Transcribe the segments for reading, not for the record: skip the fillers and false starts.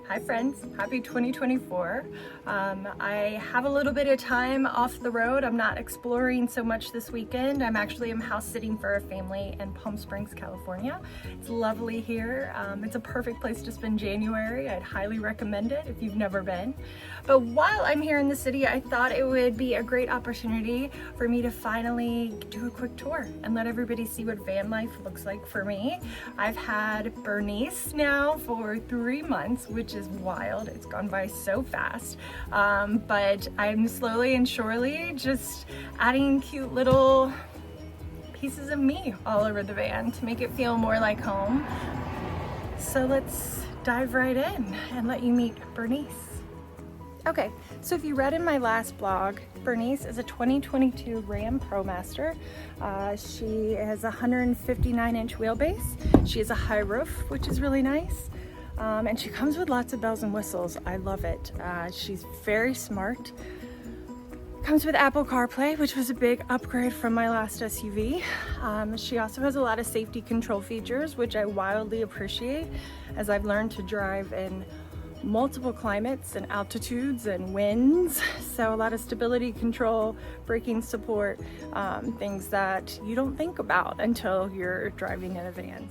Hi friends, happy 2024. I have a little bit of time off the road. I'm not exploring so much this weekend. I'm house sitting for a family in Palm Springs, California. It's lovely here. It's a perfect place to spend January. I'd highly recommend it if you've never been. But while I'm here in the city, I thought it would be a great opportunity for me to finally do a quick tour and let everybody see what van life looks like for me. I've had Bernice now for 3 months, which is wild. It's gone by so fast. But I'm slowly and surely just adding cute little pieces of me all over the van to make it feel more like home. So let's dive right in and let you meet Bernice. Okay, so if you read in my last blog, Bernice is a 2022 Ram Promaster. She has a 159-inch wheelbase. She has a high roof, which is really nice. And she comes with lots of bells and whistles. I love it. She's very smart. Comes with Apple CarPlay, which was a big upgrade from my last SUV. She also has a lot of safety control features, which I wildly appreciate as I've learned to drive in multiple climates and altitudes and winds. So a lot of stability control, braking support, things that you don't think about until you're driving in a van.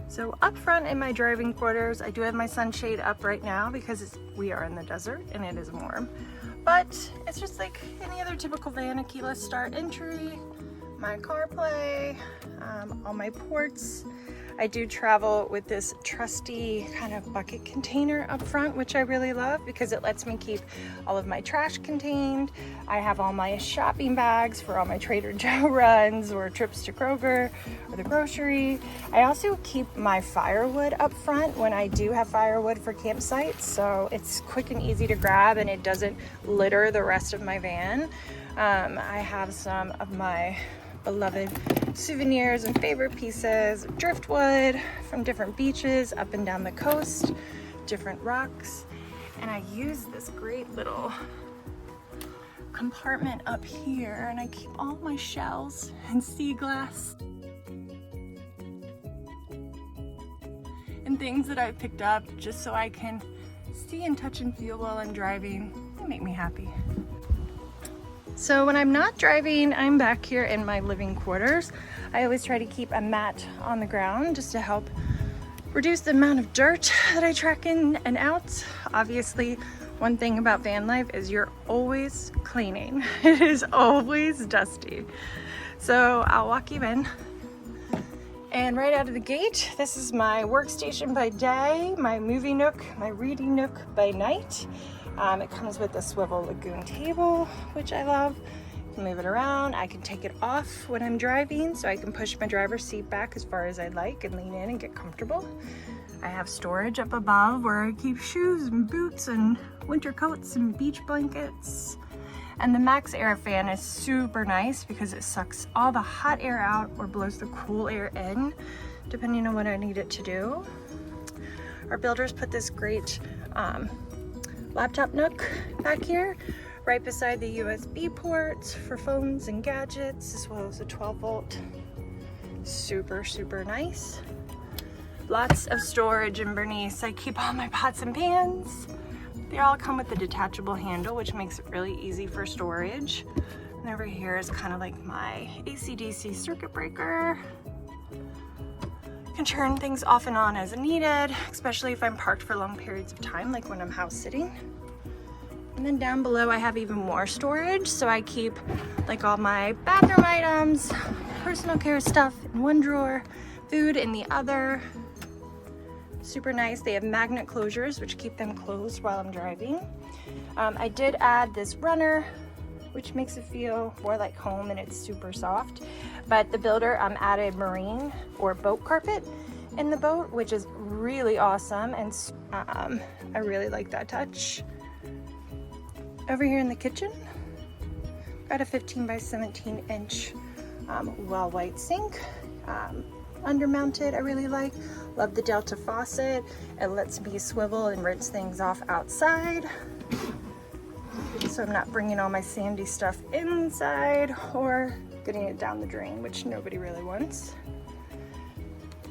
So up front in my driving quarters, I do have my sunshade up right now because we are in the desert and it is warm. But it's just like any other typical van, a keyless start entry, my CarPlay, all my ports. I do travel with this trusty kind of bucket container up front, which I really love because it lets me keep all of my trash contained. I have all my shopping bags for all my Trader Joe runs or trips to Kroger or the grocery. I also keep my firewood up front when I do have firewood for campsites, so it's quick and easy to grab and it doesn't litter the rest of my van. I have some of my beloved souvenirs and favorite pieces, driftwood from different beaches up and down the coast, different rocks. And I use this great little compartment up here and I keep all my shells and sea glass and things that I've picked up just so I can see and touch and feel while I'm driving. They make me happy. So when I'm not driving, I'm back here in my living quarters. I always try to keep a mat on the ground just to help reduce the amount of dirt that I track in and out. Obviously, one thing about van life is you're always cleaning. It is always dusty. So I'll walk you in. And right out of the gate, this is my workstation by day, my movie nook, my reading nook by night. It comes with a swivel lagoon table, which I love. You can move it around. I can take it off when I'm driving, so I can push my driver's seat back as far as I'd like and lean in and get comfortable. I have storage up above where I keep shoes and boots and winter coats and beach blankets. And the Max Air fan is super nice because it sucks all the hot air out or blows the cool air in, depending on what I need it to do. Our builders put this great laptop nook back here, right beside the USB ports for phones and gadgets, as well as a 12-volt. Super, super nice. Lots of storage in Bernice. I keep all my pots and pans. They all come with a detachable handle, which makes it really easy for storage. And over here is kind of like my AC/DC circuit breaker. Can turn things off and on as needed, especially if I'm parked for long periods of time, like when I'm house sitting. And then down below I have even more storage, so I keep like all my bathroom items, personal care stuff in one drawer, food in the other. Super nice. They have magnet closures which keep them closed while I'm driving. I did add this runner, which makes it feel more like home, and it's super soft. But the builder added marine or boat carpet in the boat, which is really awesome, and I really like that touch. Over here in the kitchen, got a 15 by 17 inch well white sink. Undermounted, I really like. Love the Delta faucet. It lets me swivel and rinse things off outside, so I'm not bringing all my sandy stuff inside or getting it down the drain, which nobody really wants.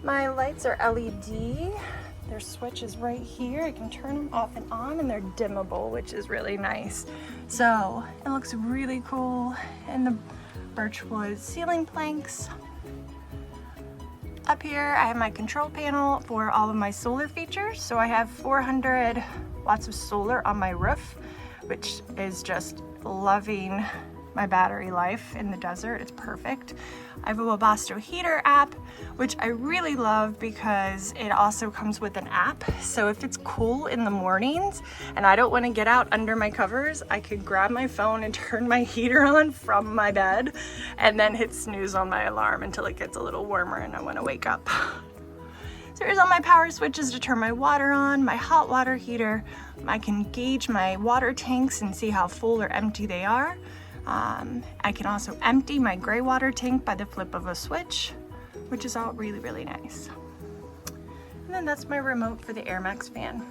My lights are LED. Their switch is right here. I can turn them off and on, and they're dimmable, which is really nice. So it looks really cool. And the birchwood ceiling planks. Up here, I have my control panel for all of my solar features. So I have 400 watts of solar on my roof, which is just loving my battery life in the desert. It's perfect. I have a Webasto heater app, which I really love because it also comes with an app. So if it's cool in the mornings and I don't want to get out under my covers, I could grab my phone and turn my heater on from my bed and then hit snooze on my alarm until it gets a little warmer and I want to wake up. So here's all my power switches to turn my water on, my hot water heater. I can gauge my water tanks and see how full or empty they are. I can also empty my gray water tank by the flip of a switch, which is all really, really nice. And then that's my remote for the Air Max fan.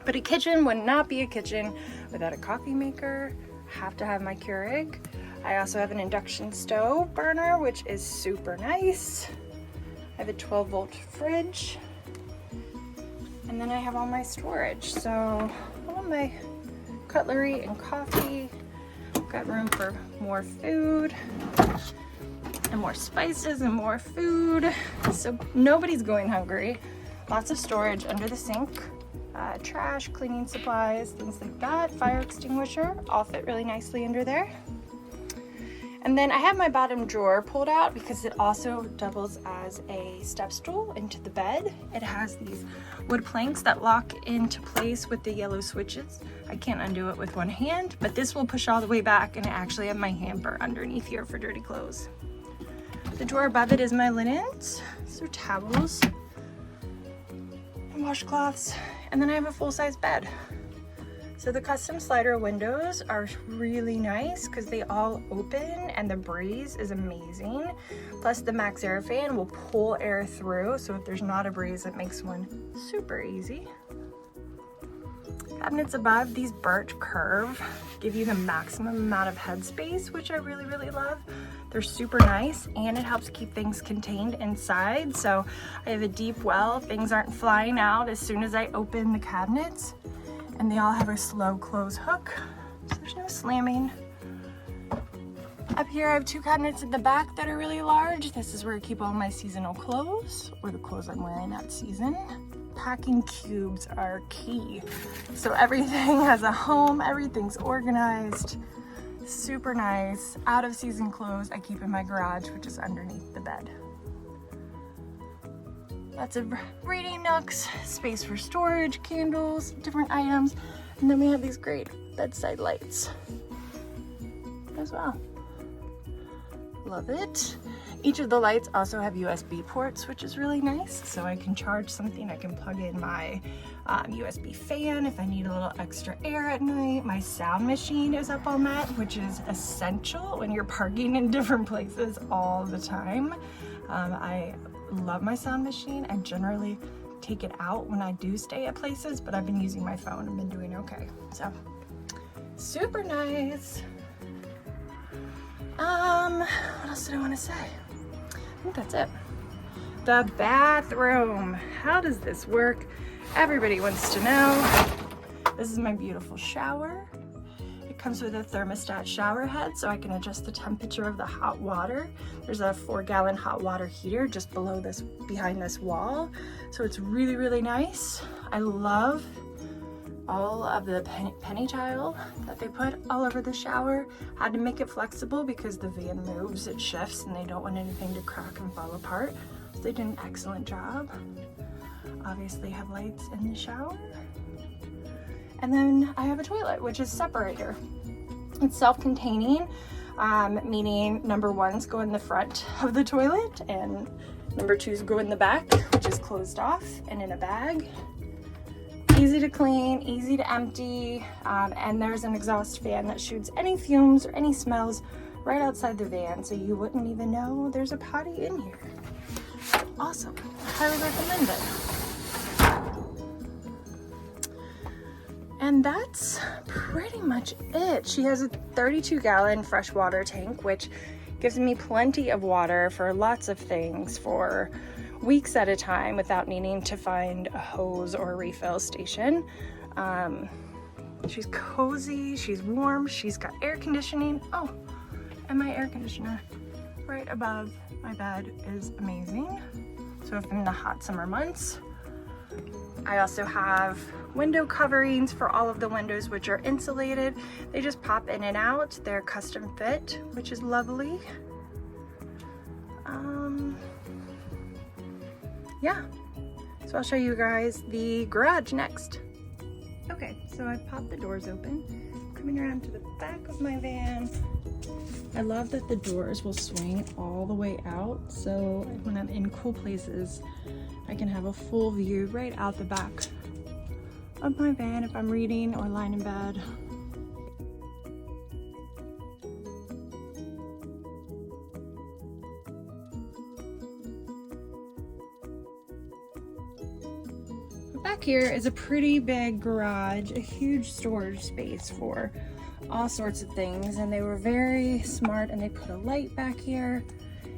But a kitchen would not be a kitchen without a coffee maker. Have to have my Keurig. I also have an induction stove burner, which is super nice. I have a 12-volt fridge. And then I have all my storage. So all of my cutlery and coffee. Got room for more food and more spices and more food, so nobody's going hungry. Lots of storage under the sink, trash, cleaning supplies, things like that. Fire extinguisher all fit really nicely under there. And then I have my bottom drawer pulled out because it also doubles as a step stool into the bed. It has these wood planks that lock into place with the yellow switches. I can't undo it with one hand, but this will push all the way back, and I actually have my hamper underneath here for dirty clothes. The drawer above it is my linens, so towels and washcloths, and then I have a full-size bed. So the custom slider windows are really nice because they all open and the breeze is amazing. Plus the Max Air fan will pull air through, so if there's not a breeze, it makes one super easy. Cabinets above, these birch curve give you the maximum amount of headspace, which I really, really love. They're super nice, and it helps keep things contained inside. So I have a deep well, things aren't flying out as soon as I open the cabinets. And they all have a slow close hook, so there's no slamming. Up here I have two cabinets in the back that are really large. This is where I keep all my seasonal clothes, or the clothes I'm wearing that season. Packing cubes are key. So everything has a home, everything's organized. Super nice. Out of season clothes I keep in my garage, which is underneath the bed. Lots of reading nooks, space for storage, candles, different items, and then we have these great bedside lights as well. Love it. Each of the lights also have USB ports, which is really nice. So I can charge something, I can plug in my USB fan if I need a little extra air at night. My sound machine is up on that, which is essential when you're parking in different places all the time. I love my sound machine. I generally take it out when I do stay at places, but I've been using my phone and been doing okay. So super nice. What else did I want to say? I think that's it. The bathroom. How does this work? Everybody wants to know. This is my beautiful shower. It comes with a thermostat shower head, so I can adjust the temperature of the hot water. There's a 4-gallon hot water heater just below this, behind this wall. So it's really, really nice. I love all of the penny tile that they put all over the shower. Had to make it flexible because the van moves, it shifts, and they don't want anything to crack and fall apart. So they did an excellent job. Obviously have lights in the shower. And then I have a toilet, which is separator. It's self-containing, meaning number ones go in the front of the toilet and number twos go in the back, which is closed off and in a bag. Easy to clean, easy to empty, and there's an exhaust fan that shoots any fumes or any smells right outside the van, so you wouldn't even know there's a potty in here. Awesome. I highly recommend it. And that's pretty much it. She has a 32-gallon freshwater tank, which Gives me plenty of water for lots of things for weeks at a time without needing to find a hose or a refill station. She's cozy, she's warm, she's got air conditioning. Oh, and my air conditioner right above my bed is amazing. So if in the hot summer months, I also have window coverings for all of the windows, which are insulated. They just pop in and out. They're custom fit, which is lovely. Yeah, so I'll show you guys the garage next. Okay, so I've popped the doors open. Coming around to the back of my van. I love that the doors will swing all the way out, so when I'm in cool places, I can have a full view right out the back of my van if I'm reading or lying in bed. Back here is a pretty big garage, a huge storage space for all sorts of things, and they were very smart and they put a light back here.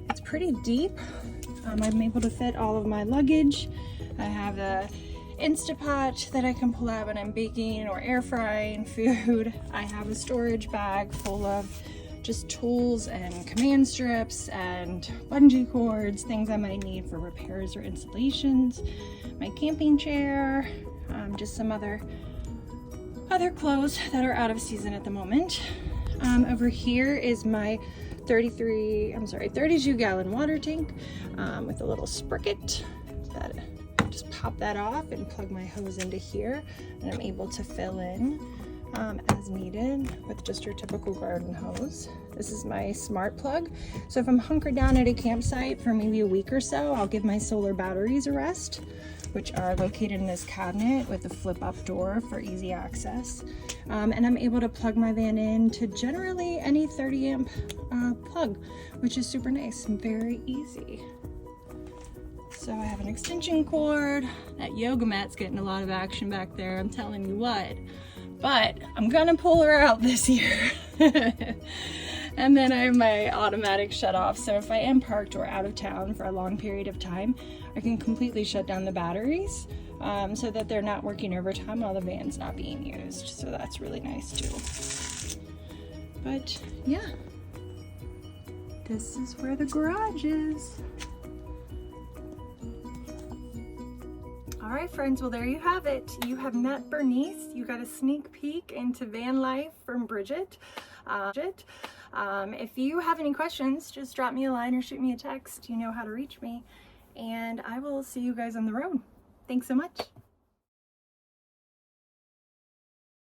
It's pretty deep. I'm able to fit all of my luggage. I have a Instapot that I can pull out when I'm baking or air frying food. I have a storage bag full of just tools and command strips and bungee cords, things I might need for repairs or installations. My camping chair, just some other clothes that are out of season at the moment. Over here is my 32 gallon water tank with a little sprocket that just pop that off and plug my hose into here, and I'm able to fill in as needed with just your typical garden hose. This is my smart plug, so if I'm hunkered down at a campsite for maybe a week or so, I'll give my solar batteries a rest, which are located in this cabinet with a flip up door for easy access. And I'm able to plug my van in to generally any 30 amp plug, which is super nice and very easy. So I have an extension cord. That yoga mat's getting a lot of action back there, I'm telling you what. But I'm gonna pull her out this year. And then I have my automatic shut off, so if I am parked or out of town for a long period of time, I can completely shut down the batteries so that they're not working overtime while the van's not being used. So that's really nice too. But yeah, this is where the garage is. All right, friends, well, there you have it. You have met Bernice. You got a sneak peek into van life from Bridget. If you have any questions, just drop me a line or shoot me a text. You know how to reach me, and I will see you guys on the road. Thanks so much.